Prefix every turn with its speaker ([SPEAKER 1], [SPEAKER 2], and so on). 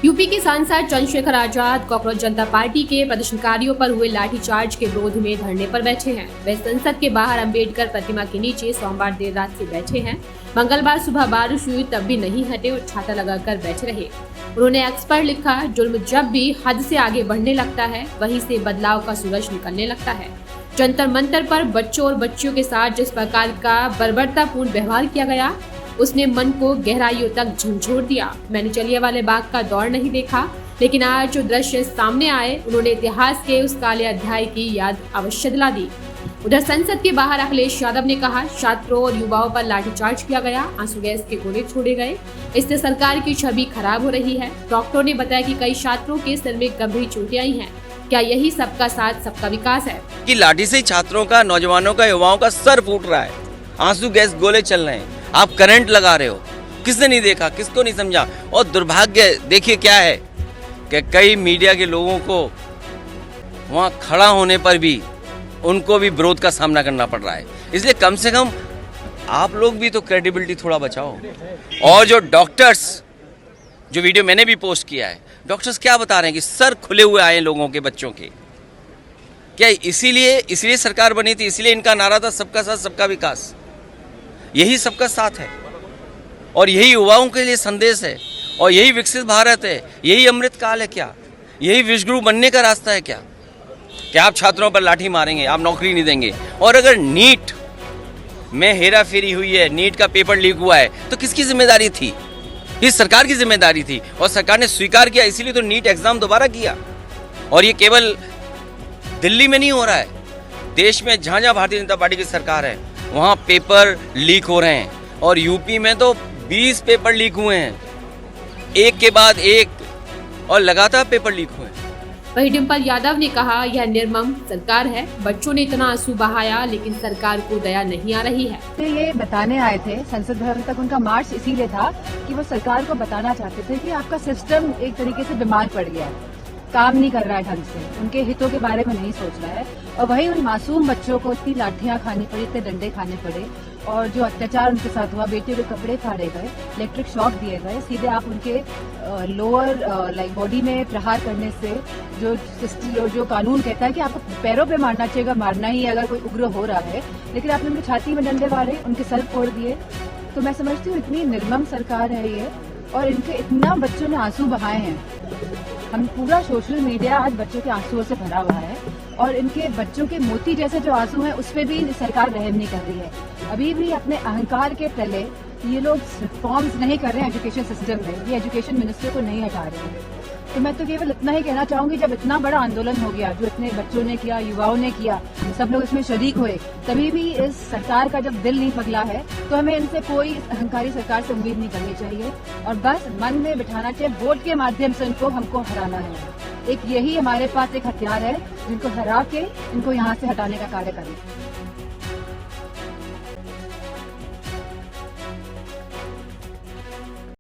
[SPEAKER 1] UP के सांसद Chandrashekhar Azad cockroach जनता party के प्रदर्शनकारियों पर हुए लाठीचार्ज के विरोध में धरने पर बैठे हैं। वे संसद के बाहर अंबेडकर प्रतिमा के नीचे सोमवार देर रात से बैठे हैं। मंगलवार सुबह बारिश हुई तब भी नहीं हटे और छाता लगाकर बैठे रहे। उन्होंने एक्स पर लिखा, जुल्म जब भी हद से आगे बढ़ने लगता है वहीं से बदलाव का सूरज निकलने लगता है। जंतर मंतर पर बच्चों और बच्चियों के साथ जिस प्रकार का बर्बरतापूर्ण व्यवहार किया गया उसने मन को गहराइयों तक झंझोर दिया। मैंने जलियांवाला बाग का दौर नहीं देखा, लेकिन आज जो दृश्य सामने आए उन्होंने इतिहास के उस काले अध्याय की याद अवश्य दिला दी। उधर संसद के बाहर अखिलेश यादव ने कहा, छात्रों और युवाओं पर लाठीचार्ज किया गया, आंसू गैस के गोले छोड़े गए, इससे सरकार की छवि खराब हो रही है। डॉक्टरों ने बताया कि कई छात्रों के सिर में गंभीर चोटें आई हैं। क्या यही सबका साथ सबका विकास है?
[SPEAKER 2] कि लाठी से छात्रों का, नौजवानों का, युवाओं का सर फूट रहा है, आंसू गैस गोले चल रहे हैं, आप करंट लगा रहे हो। किसने नहीं देखा, किसको नहीं समझा। और दुर्भाग्य देखिए क्या है कि कई मीडिया के लोगों को वहाँ खड़ा होने पर भी उनको भी विरोध का सामना करना पड़ रहा है। इसलिए कम से कम आप लोग भी तो क्रेडिबिलिटी थोड़ा बचाओ। और जो डॉक्टर्स, जो वीडियो मैंने भी पोस्ट किया है, डॉक्टर्स क्या बता रहे हैं कि सर खुले हुए आए लोगों के, बच्चों के। क्या इसीलिए सरकार बनी थी, इसलिए इनका नारा था सबका साथ सबका विकास। यही सबका साथ है और यही युवाओं के लिए संदेश है और यही विकसित भारत है, यही अमृत काल है। क्या यही विश्वगुरु बनने का रास्ता है? क्या आप छात्रों पर लाठी मारेंगे, आप नौकरी नहीं देंगे? और अगर नीट में हेरा फेरी हुई है, नीट का पेपर लीक हुआ है, तो किसकी जिम्मेदारी थी? इस सरकार की जिम्मेदारी थी और सरकार ने स्वीकार किया, इसीलिए तो नीट एग्जाम दोबारा किया। और ये केवल दिल्ली में नहीं हो रहा है, देश में जहाँ जहाँ भारतीय जनता पार्टी की सरकार है वहाँ पेपर लीक हो रहे हैं। और यूपी में तो 20 पेपर लीक हुए हैं, एक के बाद एक, और लगातार पेपर लीक हुए हैं।
[SPEAKER 1] वहीं डिम्पल यादव ने कहा, यह निर्मम सरकार है, बच्चों ने इतना आंसू बहाया लेकिन सरकार को दया नहीं आ रही है।
[SPEAKER 3] तो ये बताने आए थे संसद भवन तक, उनका मार्च इसीलिए था कि वो सरकार को बताना चाहते थे कि आपका सिस्टम एक तरीके से बीमार पड़ गया है, काम नहीं कर रहा है ढंग से, उनके हितों के बारे में नहीं सोच रहा है। और वही उन मासूम बच्चों को इतनी लाठियां खानी पड़ी, इतने डंडे खाने पड़े, और जो अत्याचार उनके साथ हुआ, बेटियों के कपड़े फाड़े गए, इलेक्ट्रिक शॉक दिए गए, सीधे आप उनके लोअर बॉडी में प्रहार करने से जो कानून कहता है कि आपको पैरों पे मारना चाहिए, मारना ही अगर कोई उग्र हो रहा है, लेकिन आपने उनकी छाती में डंडे मारे, उनके सर फोड़ दिए। तो मैं समझती हूँ इतनी निर्मम सरकार है ये, और इनके इतना बच्चों ने आंसू बहाए हैं। हम पूरा सोशल मीडिया आज बच्चों के आंसुओं से भरा हुआ है, और इनके बच्चों के मोती जैसे जो आंसू हैं उस पर भी सरकार रहम नहीं कर रही है। अभी भी अपने अहंकार के तले ये लोग रिफॉर्म्स नहीं कर रहे हैं एजुकेशन सिस्टम में, ये एजुकेशन मिनिस्टर को नहीं हटा रहे हैं। तो मैं तो केवल इतना ही कहना चाहूंगी, जब इतना बड़ा आंदोलन हो गया, जो इतने बच्चों ने किया, युवाओं ने किया, सब लोग इसमें शरीक हुए, तभी भी इस सरकार का जब दिल नहीं पगला है तो हमें इनसे कोई अहंकारी सरकार से उम्मीद नहीं करनी चाहिए, और बस मन में बिठाना चाहिए, वोट के माध्यम से हमको हराना है। एक यही हमारे पास एक हथियार है जिनको हरा के इनको यहाँ से हटाने का कार्य करें।